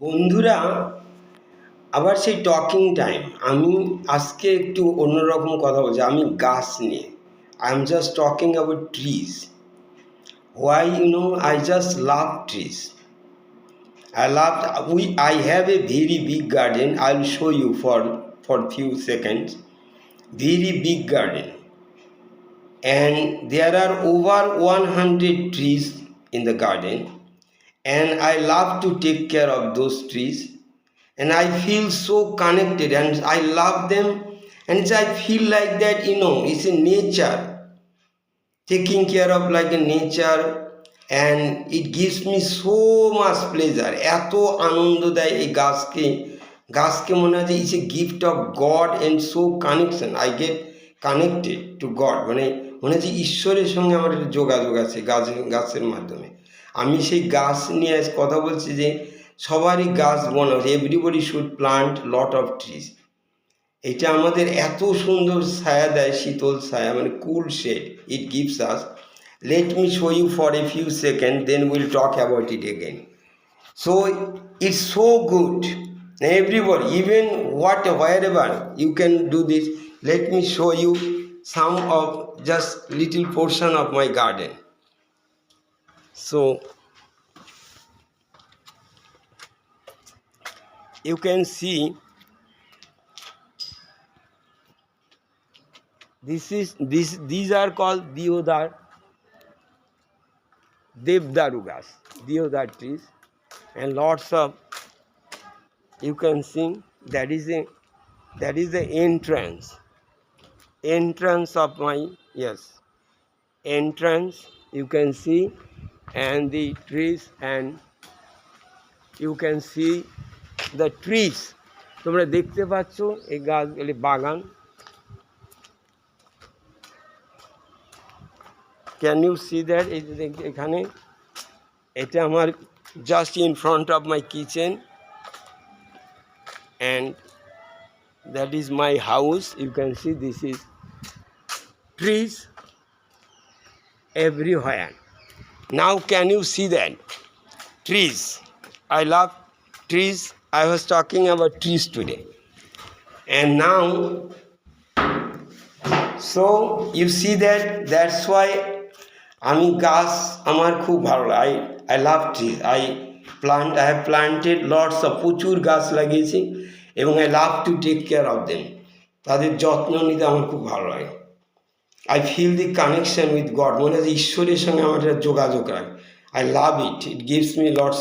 বন্ধুরা, আবার সেই টকিং টাইম। আমি আজকে একটু অন্যরকম কথা বলছি। আমি গাছ নিয়ে I am just talking about trees. Why I just love trees. I have a very big garden. I'll show you for few seconds. Very big garden, and there are over 100 trees in the garden, and I love to take care of those trees, and I feel so connected and I love them, and I feel like that it's a nature, taking care of like a nature, and it gives me so much pleasure. এত আনন্দ দেয় এই গাছকে মনে হয় যে it's a gift of god and so connection. I get connected to god, মনে হচ্ছে ঈশ্বরের সঙ্গে আমার একটা যোগাযোগ আছে গাছের মাধ্যমে। আমি সেই গাছ নিয়ে আজ কথা বলছি যে সবারই গাছ বনাতে, everybody should plant lot of trees. এটা আমাদের এত সুন্দর ছায়া দেয়, শীতল ছায়া, মানে cool shade it gives us. Let me show you for a few seconds, then will talk about it again. So it's so good. Everybody, even wherever you can do this. Let me show you some of just little portion of my garden. So you can see these are called Devdaru gas, Deodar trees, and lots of, you can see that is the entrance of my entrance, you can see, and the trees, and you can see the trees. তোমরা দেখতে পাচ্ছ এই গাছগুলি বাগান। Can you see that? এই যে এখানে এটা আমার just in front of my kitchen, and that is my house. You can see this is trees everywhere. Now can you see that? Trees. I love trees. I was talking about trees today. And now, so you see that's why আমি গাছ আমার খুব ভালো লাগে। I love trees. I have planted lots of, প্রচুর গাছ লাগিয়েছি, এবং I love to take care of them. তাদের যত্ন নিতে আমার খুব ভালো লাগে। I feel the connection with God, মনে হয় ঈশ্বরের সঙ্গে আমার যোগাযোগ রাখে। I love it. It gives me lots